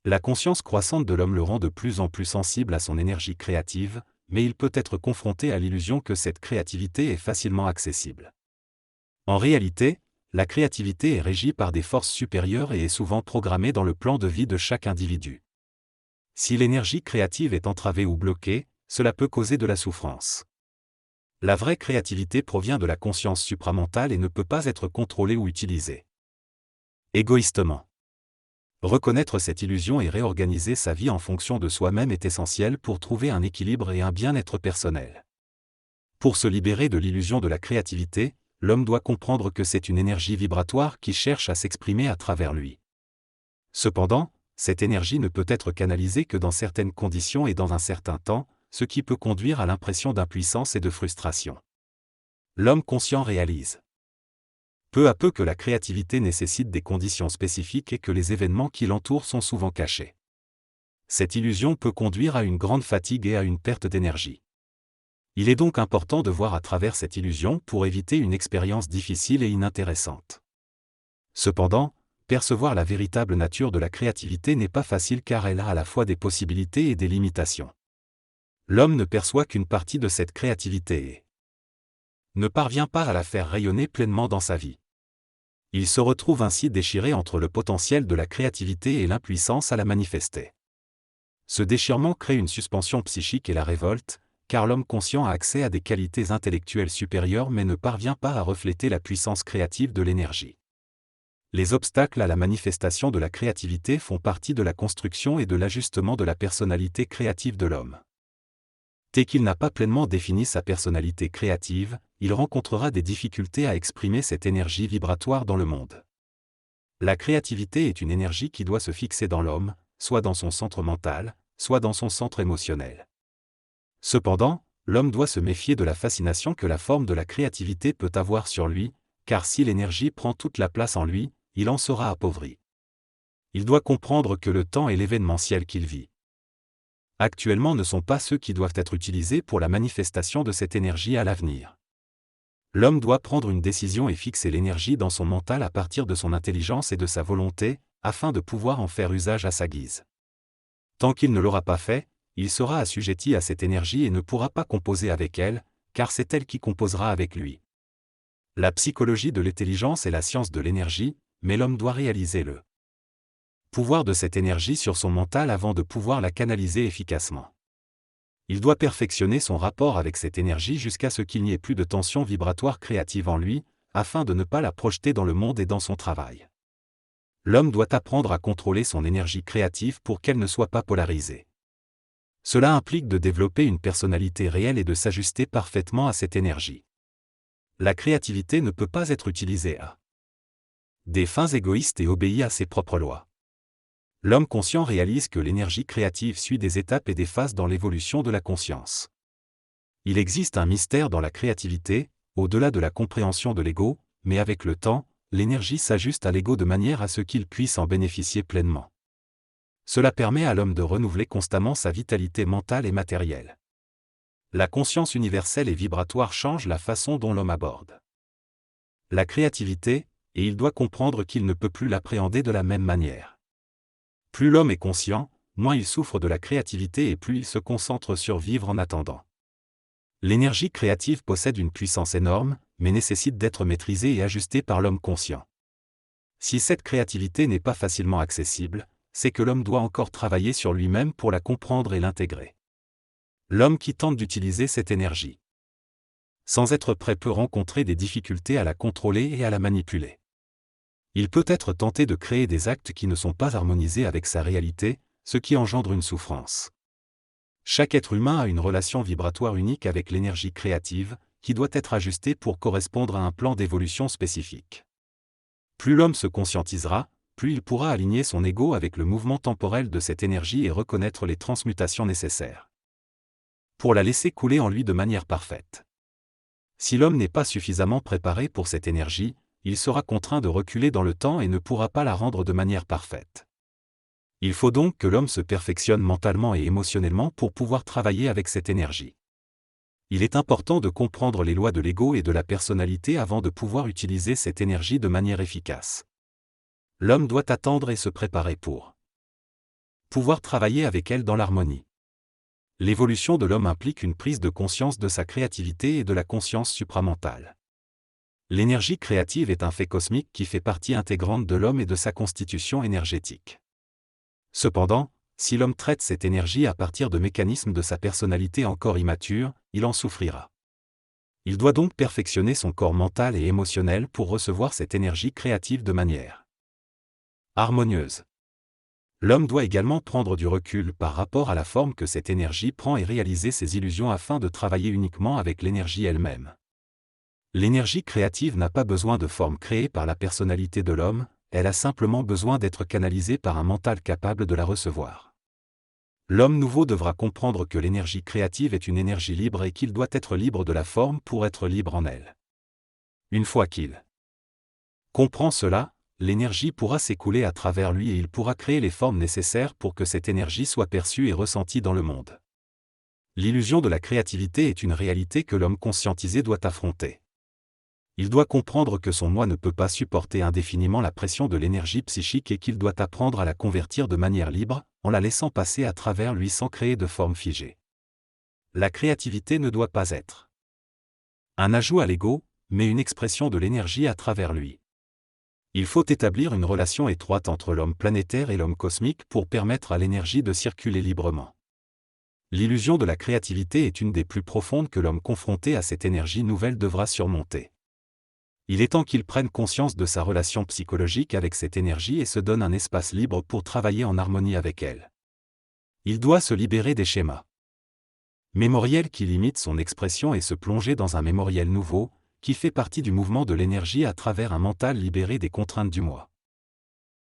La conscience croissante de l'homme le rend de plus en plus sensible à son énergie créative, mais il peut être confronté à l'illusion que cette créativité est facilement accessible. En réalité, la créativité est régie par des forces supérieures et est souvent programmée dans le plan de vie de chaque individu. Si l'énergie créative est entravée ou bloquée, cela peut causer de la souffrance. La vraie créativité provient de la conscience supramentale et ne peut pas être contrôlée ou utilisée égoïstement. Reconnaître cette illusion et réorganiser sa vie en fonction de soi-même est essentiel pour trouver un équilibre et un bien-être personnel. Pour se libérer de l'illusion de la créativité, l'homme doit comprendre que c'est une énergie vibratoire qui cherche à s'exprimer à travers lui. Cependant, cette énergie ne peut être canalisée que dans certaines conditions et dans un certain temps, ce qui peut conduire à l'impression d'impuissance et de frustration. L'homme conscient réalise peu à peu que la créativité nécessite des conditions spécifiques et que les événements qui l'entourent sont souvent cachés. Cette illusion peut conduire à une grande fatigue et à une perte d'énergie. Il est donc important de voir à travers cette illusion pour éviter une expérience difficile et inintéressante. Cependant, percevoir la véritable nature de la créativité n'est pas facile car elle a à la fois des possibilités et des limitations. L'homme ne perçoit qu'une partie de cette créativité et ne parvient pas à la faire rayonner pleinement dans sa vie. Il se retrouve ainsi déchiré entre le potentiel de la créativité et l'impuissance à la manifester. Ce déchirement crée une suspension psychique et la révolte, car l'homme conscient a accès à des qualités intellectuelles supérieures mais ne parvient pas à refléter la puissance créative de l'énergie. Les obstacles à la manifestation de la créativité font partie de la construction et de l'ajustement de la personnalité créative de l'homme. Dès qu'il n'a pas pleinement défini sa personnalité créative, il rencontrera des difficultés à exprimer cette énergie vibratoire dans le monde. La créativité est une énergie qui doit se fixer dans l'homme, soit dans son centre mental, soit dans son centre émotionnel. Cependant, l'homme doit se méfier de la fascination que la forme de la créativité peut avoir sur lui, car si l'énergie prend toute la place en lui, il en sera appauvri. Il doit comprendre que le temps et l'événementiel qu'il vit actuellement ne sont pas ceux qui doivent être utilisés pour la manifestation de cette énergie à l'avenir. L'homme doit prendre une décision et fixer l'énergie dans son mental à partir de son intelligence et de sa volonté, afin de pouvoir en faire usage à sa guise. Tant qu'il ne l'aura pas fait, il sera assujetti à cette énergie et ne pourra pas composer avec elle, car c'est elle qui composera avec lui. La psychologie de l'intelligence est la science de l'énergie, mais l'homme doit réaliser le pouvoir de cette énergie sur son mental avant de pouvoir la canaliser efficacement. Il doit perfectionner son rapport avec cette énergie jusqu'à ce qu'il n'y ait plus de tension vibratoire créative en lui, afin de ne pas la projeter dans le monde et dans son travail. L'homme doit apprendre à contrôler son énergie créative pour qu'elle ne soit pas polarisée. Cela implique de développer une personnalité réelle et de s'ajuster parfaitement à cette énergie. La créativité ne peut pas être utilisée à des fins égoïstes et obéit à ses propres lois. L'homme conscient réalise que l'énergie créative suit des étapes et des phases dans l'évolution de la conscience. Il existe un mystère dans la créativité, au-delà de la compréhension de l'ego, mais avec le temps, l'énergie s'ajuste à l'ego de manière à ce qu'il puisse en bénéficier pleinement. Cela permet à l'homme de renouveler constamment sa vitalité mentale et matérielle. La conscience universelle et vibratoire change la façon dont l'homme aborde la créativité, et il doit comprendre qu'il ne peut plus l'appréhender de la même manière. Plus l'homme est conscient, moins il souffre de la créativité et plus il se concentre sur vivre en attendant. L'énergie créative possède une puissance énorme, mais nécessite d'être maîtrisée et ajustée par l'homme conscient. Si cette créativité n'est pas facilement accessible, c'est que l'homme doit encore travailler sur lui-même pour la comprendre et l'intégrer. L'homme qui tente d'utiliser cette énergie sans être prêt peut rencontrer des difficultés à la contrôler et à la manipuler. Il peut être tenté de créer des actes qui ne sont pas harmonisés avec sa réalité, ce qui engendre une souffrance. Chaque être humain a une relation vibratoire unique avec l'énergie créative, qui doit être ajustée pour correspondre à un plan d'évolution spécifique. Plus l'homme se conscientisera, plus il pourra aligner son ego avec le mouvement temporel de cette énergie et reconnaître les transmutations nécessaires pour la laisser couler en lui de manière parfaite. Si l'homme n'est pas suffisamment préparé pour cette énergie, il sera contraint de reculer dans le temps et ne pourra pas la rendre de manière parfaite. Il faut donc que l'homme se perfectionne mentalement et émotionnellement pour pouvoir travailler avec cette énergie. Il est important de comprendre les lois de l'ego et de la personnalité avant de pouvoir utiliser cette énergie de manière efficace. L'homme doit attendre et se préparer pour pouvoir travailler avec elle dans l'harmonie. L'évolution de l'homme implique une prise de conscience de sa créativité et de la conscience supramentale. L'énergie créative est un fait cosmique qui fait partie intégrante de l'homme et de sa constitution énergétique. Cependant, si l'homme traite cette énergie à partir de mécanismes de sa personnalité encore immature, il en souffrira. Il doit donc perfectionner son corps mental et émotionnel pour recevoir cette énergie créative de manière harmonieuse. L'homme doit également prendre du recul par rapport à la forme que cette énergie prend et réaliser ses illusions afin de travailler uniquement avec l'énergie elle-même. L'énergie créative n'a pas besoin de forme créée par la personnalité de l'homme, elle a simplement besoin d'être canalisée par un mental capable de la recevoir. L'homme nouveau devra comprendre que l'énergie créative est une énergie libre et qu'il doit être libre de la forme pour être libre en elle. Une fois qu'il comprend cela, l'énergie pourra s'écouler à travers lui et il pourra créer les formes nécessaires pour que cette énergie soit perçue et ressentie dans le monde. L'illusion de la créativité est une réalité que l'homme conscientisé doit affronter. Il doit comprendre que son moi ne peut pas supporter indéfiniment la pression de l'énergie psychique et qu'il doit apprendre à la convertir de manière libre, en la laissant passer à travers lui sans créer de forme figée. La créativité ne doit pas être un ajout à l'ego, mais une expression de l'énergie à travers lui. Il faut établir une relation étroite entre l'homme planétaire et l'homme cosmique pour permettre à l'énergie de circuler librement. L'illusion de la créativité est une des plus profondes que l'homme confronté à cette énergie nouvelle devra surmonter. Il est temps qu'il prenne conscience de sa relation psychologique avec cette énergie et se donne un espace libre pour travailler en harmonie avec elle. Il doit se libérer des schémas mémoriels qui limitent son expression et se plonger dans un mémoriel nouveau, qui fait partie du mouvement de l'énergie à travers un mental libéré des contraintes du moi.